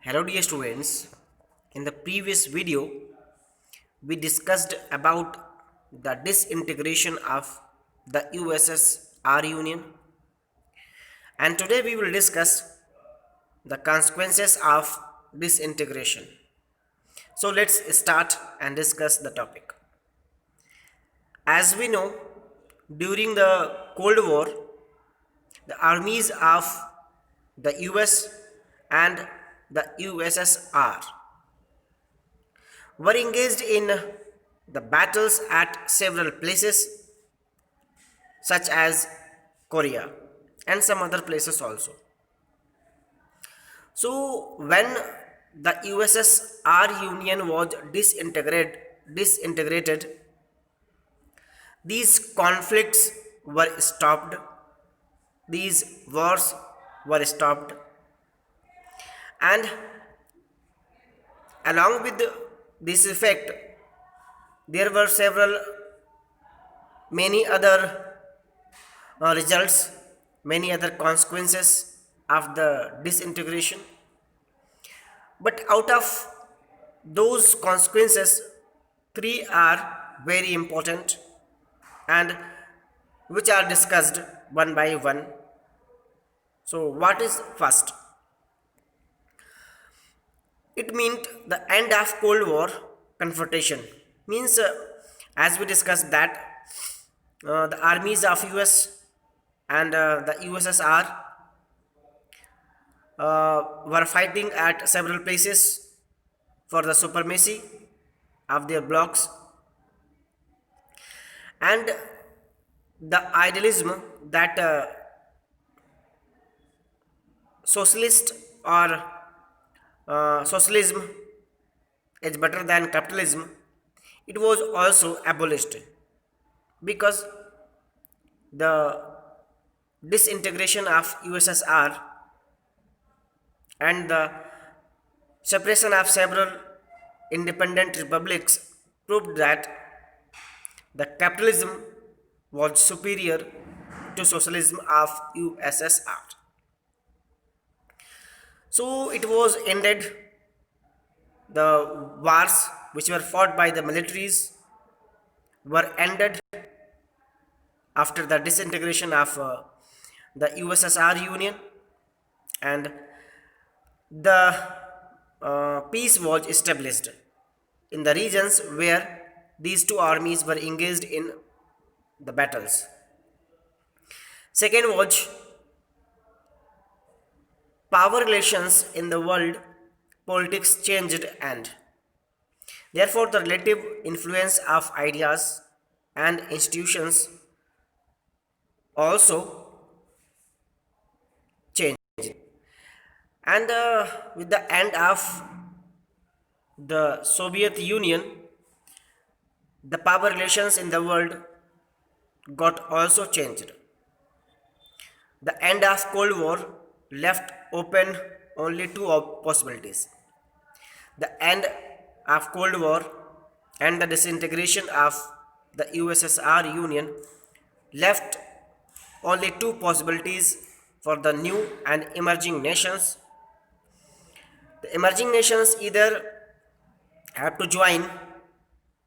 Hello dear students, in the previous video we discussed about the disintegration of the USSR Union, and today we will discuss the consequences of disintegration. So let's start and discuss the topic. As we know, during the Cold War, the armies of the US and the USSR were engaged in the battles at several places such as Korea and some other places also. So when the USSR Union was disintegrated, these conflicts were stopped, these wars were stopped, and along with this effect, there were many other results, many other consequences of the disintegration. But out of those consequences, three are very important and which are discussed one by one. So, what is first? It meant the end of Cold War confrontation. Means, as we discussed that the armies of US and the USSR were fighting at several places for the supremacy of their blocks, and the idealism that socialist or socialism is better than capitalism, it was also abolished because the disintegration of USSR and the separation of several independent republics proved that the capitalism was superior to socialism of USSR. So it was ended, the wars which were fought by the militaries were ended after the disintegration of the USSR Union, and the peace was established in the regions where these two armies were engaged in the battles. Second was power relations in the world politics changed, and therefore the relative influence of ideas and institutions also changed. And with the end of the Soviet Union, the power relations in the world got also changed. The end of Cold War left open only two possibilities: the end of Cold War and the disintegration of the USSR Union left only two possibilities for the new and emerging nations. The emerging nations either have to join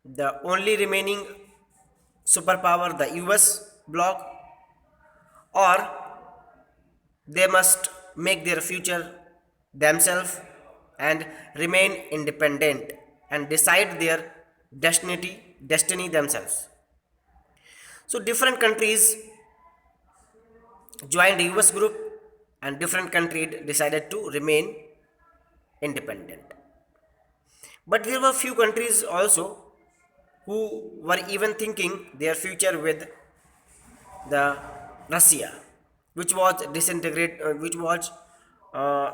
the only remaining superpower, the US bloc, or they must make their future themselves and remain independent and decide their destiny themselves. So different countries joined the US group and different countries decided to remain independent. But there were few countries also who were even thinking their future with the Russia, which was which was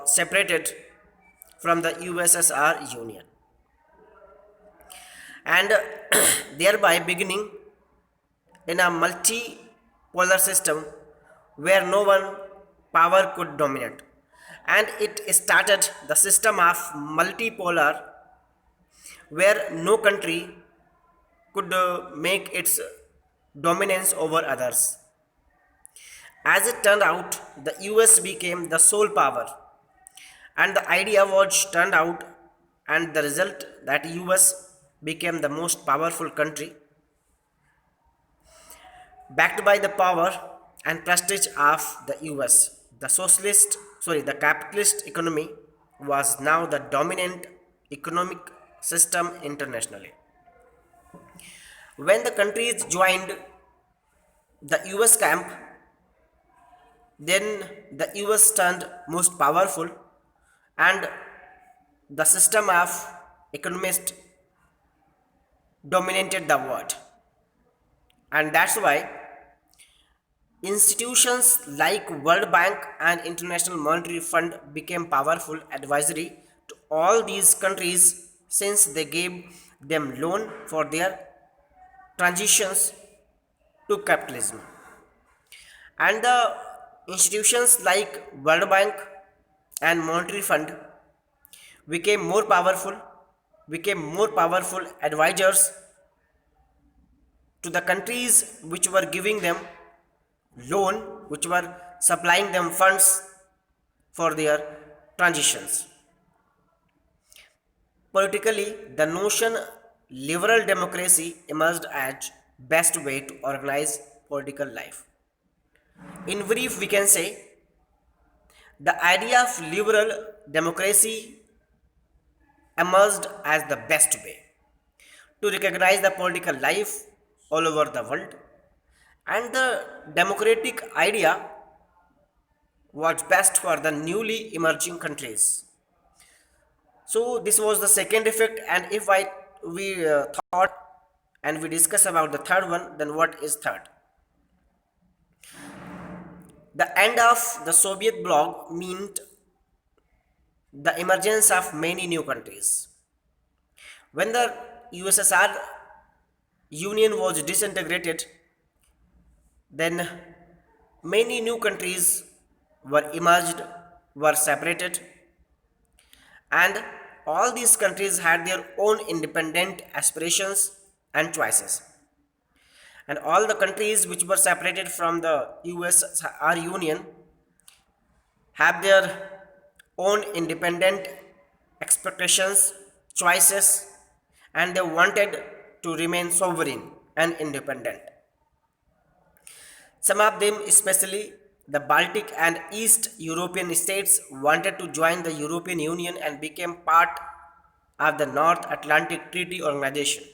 separated from the USSR Union, and thereby beginning in a multipolar system where no one power could dominate, and it started the system of multipolar where no country could make its dominance over others. As it turned out, the US became the sole power And the idea was turned out, and the result that US became the most powerful country, backed by the power and prestige of the US. The capitalist economy was now the dominant economic system internationally. When the countries joined the US camp, then the US turned most powerful, and the system of economists dominated the world. And that's why institutions like World Bank and International Monetary Fund became powerful advisory to all these countries since they gave them loan for their transitions to capitalism. And the institutions like World Bank and Monetary Fund became more powerful, became more powerful advisors to the countries which were giving them loan, which were supplying them funds for their transitions. Politically, the notion liberal democracy emerged as best way to organize political life. In brief, we can say the idea of liberal democracy emerged as the best way to recognize the political life all over the world, and the democratic idea was best for the newly emerging countries. So this was the second effect, and if I we thought and we discuss about the third one, then what is third? The end of the Soviet bloc meant the emergence of many new countries. When the USSR Union was disintegrated, then many new countries were emerged, were separated, and all these countries had their own independent aspirations and choices. And all the countries which were separated from the USSR Union have their own independent expectations, choices, and they wanted to remain sovereign and independent. Some of them, especially the Baltic and East European states, wanted to join the European Union and became part of the North Atlantic Treaty Organization.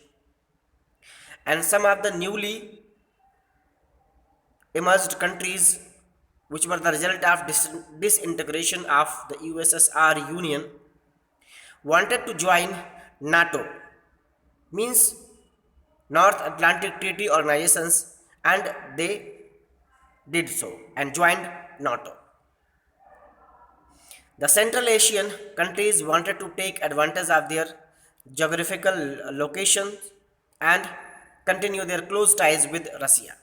And some of the newly emerged countries, which were the result of disintegration of the USSR Union, wanted to join NATO, means North Atlantic Treaty Organizations, and they did so and joined NATO. The Central Asian countries wanted to take advantage of their geographical location and continue their close ties with Russia.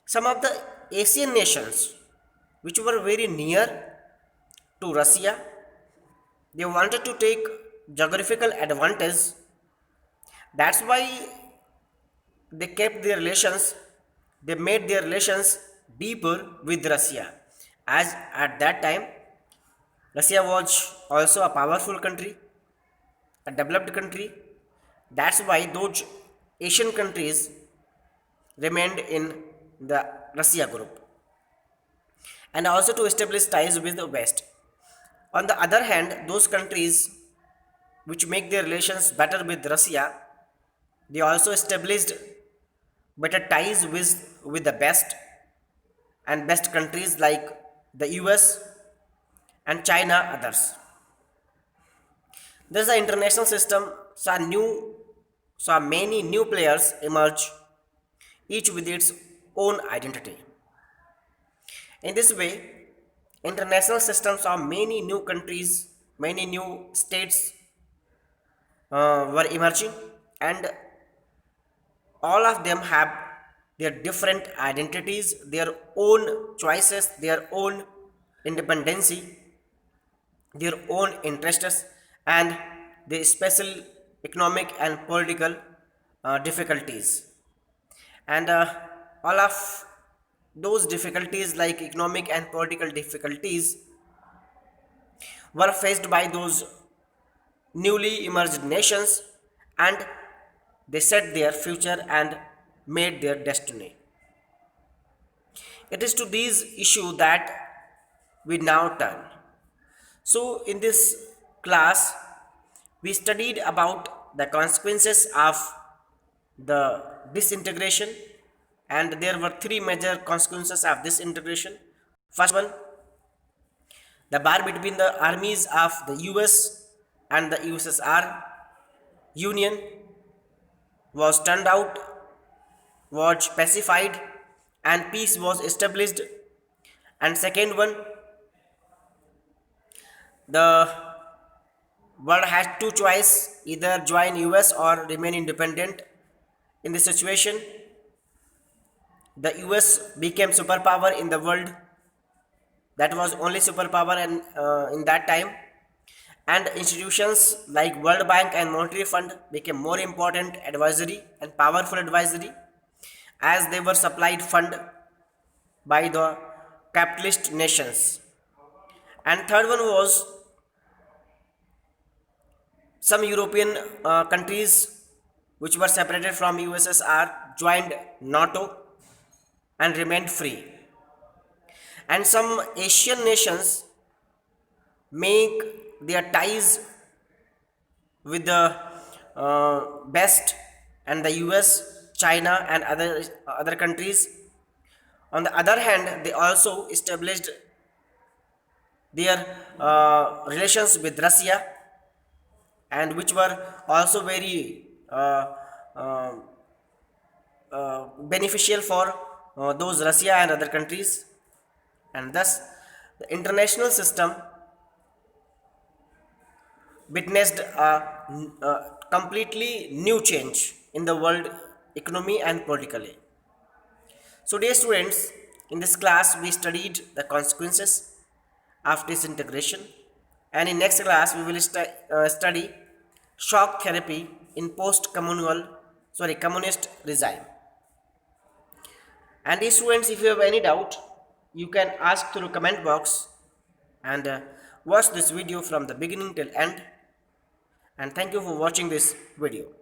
Some of the Asian nations which were very near to Russia, they wanted to take geographical advantage. That's why they kept their relations, they made their relations deeper with Russia. As at that time, Russia was also a powerful country, a developed country. That's why those Asian countries remained in the Russia group and also to establish ties with the West. On the other hand, those countries which make their relations better with Russia, they also established better ties with the best and best countries like the US and China, others. Thus, the international system saw many new players emerge, each with its own identity. In this way, international system saw many new countries, many new states were emerging, and all of them have their different identities, their own choices, their own independency, their own interests, and the special economic and political difficulties. And all of those difficulties, like economic and political difficulties, were faced by those newly emerged nations, and they set their future and made their destiny. It is to these issues that we now turn. So, in this class, we studied about the consequences of the disintegration, and there were three major consequences of disintegration. First one, the bar between the armies of the US and the USSR Union was turned out, was pacified, and peace was established. And second one, the world has two choice, either join US or remain independent. In this situation, the US became superpower in the world. That was only superpower and in that time, and institutions like World Bank and Monetary Fund became more important advisory and powerful advisory, as they were supplied fund by the capitalist nations. And third one was some European countries which were separated from USSR joined NATO and remained free, and some Asian nations make their ties with the best and the US, China, and other countries. On the other hand, they also established their relations with Russia, and which were also very uh, beneficial for those Russia and other countries. And thus the international system witnessed a completely new change in the world economy and politically. So, dear students, in this class we studied the consequences of disintegration, and in next class we will study shock therapy in communist regime. And dear students, if you have any doubt, you can ask through comment box, and watch this video from the beginning till end. And thank you for watching this video.